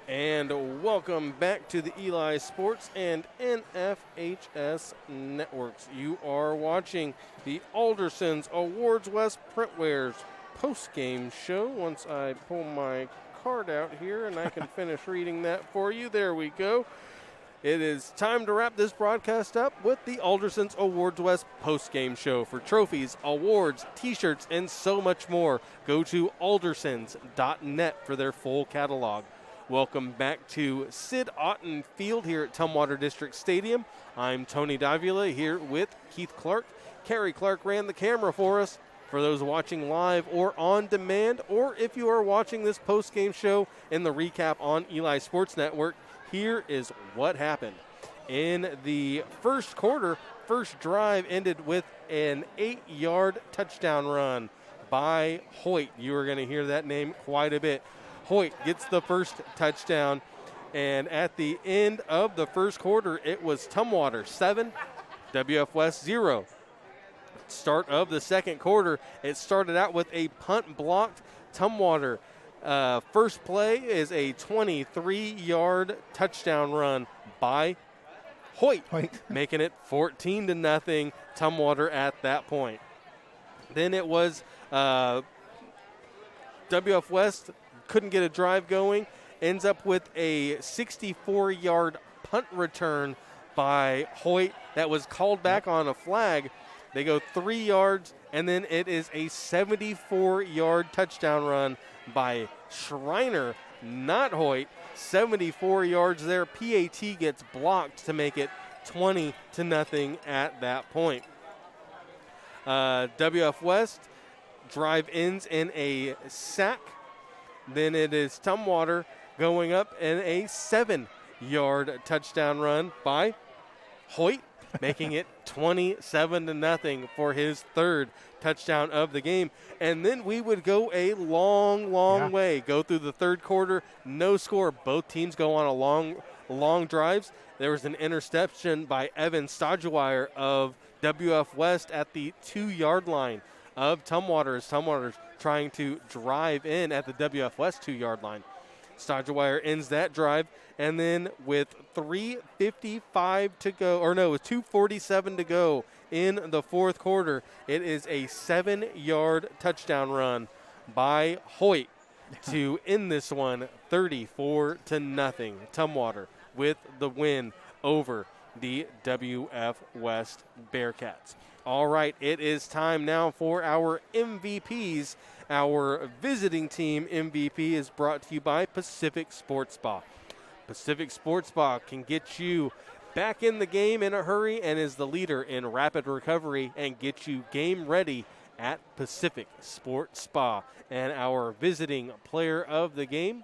And welcome back to the Eli Sports and NFHS Networks. You are watching the Alderson's Awards West Printwares post-game show. Once I pull my card out here and I can finish reading that for you. There we go. It is time to wrap this broadcast up with the Alderson's Awards West post-game show. For trophies, awards, t-shirts, and so much more, go to aldersons.net for their full catalog. Welcome back to Sid Otten Field here at Tumwater District Stadium. I'm Tony Davila here with Keith Clark. Kerry Clark ran the camera for us. For those watching live or on demand, or if you are watching this post-game show in the recap on Eli Sports Network, here is what happened. In the first quarter, first drive ended with an 8-yard touchdown run by Hoyt. You are going to hear that name quite a bit. Hoyt gets the first touchdown, and at the end of the first quarter, it was Tumwater 7, WF West 0. Start of the second quarter, it started out with a punt blocked. Tumwater first play is a 23-yard touchdown run by Hoyt. Making it 14-0 Tumwater at that point. Then it was WF West couldn't get a drive going, ends up with a 64-yard punt return by Hoyt that was called back on a flag. They go 3 yards, and then it is a 74-yard touchdown run by Schreiner, not Hoyt. 74 yards there. PAT gets blocked to make it 20-0 at that point. WF West drive ends in a sack. Then it is Tumwater going up in a 7-yard touchdown run by Hoyt, making it 27-0 for his third touchdown of the game. And then we would go a long way. Go through the third quarter, no score. Both teams go on long drives. There was an interception by Evan Stodgewire of WF West at the 2-yard line of Tumwater, as Tumwater's trying to drive in at the WF West 2-yard line. Stodgewire ends that drive, and then with 3:55 to go, or no, with 2:47 to go in the fourth quarter, it is a 7-yard touchdown run by Hoyt to end this one 34-0. Tumwater with the win over the WF West Bearcats. All right, it is time now for our MVPs. Our visiting team MVP is brought to you by Pacific Sports Spa. Pacific Sports Spa can get you back in the game in a hurry and is the leader in rapid recovery and get you game ready at Pacific Sports Spa. And our visiting player of the game,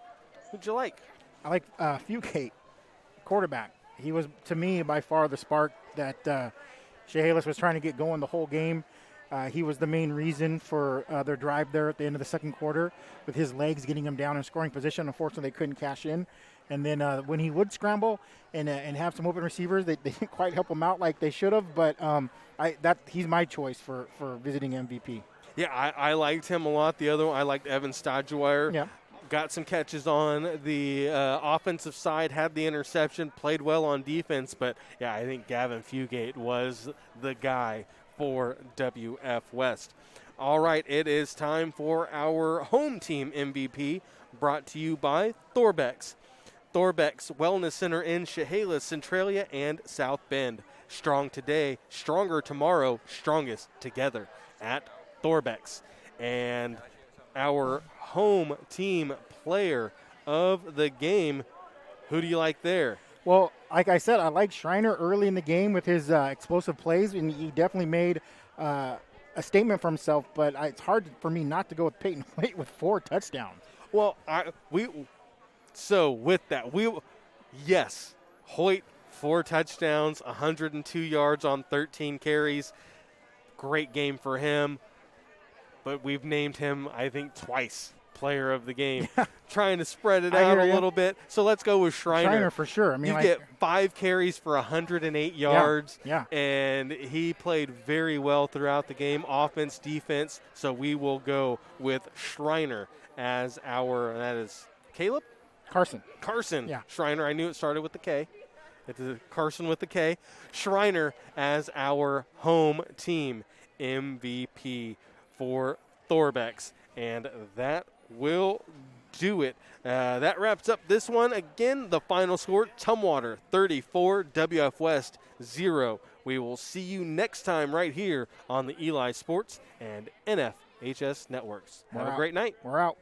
who'd you like? I like Fugate, quarterback. He was, to me, by far the spark that Chehalis was trying to get going the whole game. He was the main reason for their drive there at the end of the second quarter, with his legs getting him down in scoring position. Unfortunately, they couldn't cash in. And then when he would scramble and have some open receivers, they didn't quite help him out like they should have. But he's my choice for visiting MVP. Yeah, I liked him a lot. The other one, I liked Evan Stodgewire. Yeah. Got some catches on the offensive side, had the interception, played well on defense. But, yeah, I think Gavin Fugate was the guy for WF West. All right, it is time for our home team MVP, brought to you by Thorbeck's. Thorbeck's Wellness Center in Chehalis, Centralia, and South Bend. Strong today, stronger tomorrow, strongest together at Thorbeck's. And our home team player of the game, who do you like there? Well, like I said, I like Schreiner early in the game with his explosive plays, and he definitely made a statement for himself, but it's hard for me not to go with Peyton Hoyt with 4 touchdowns. Well, yes, Hoyt, 4 touchdowns, 102 yards on 13 carries. Great game for him, but we've named him, I think, twice player of the game, trying to spread it out a little bit. So let's go with Schreiner. Schreiner for sure. I mean, you get 5 carries for 108 yards, yeah, and he played very well throughout the game, offense, defense. So we will go with Schreiner as our, that is Caleb? Carson. Yeah. Schreiner, I knew it started with the K. It's Carson with the K. Schreiner as our home team MVP for Thorbex. And that will do it. That wraps up this one. Again, the final score, Tumwater 34, WF West 0. We will see you next time right here on the Eli Sports and NFHS Networks. Have a great night. We're out.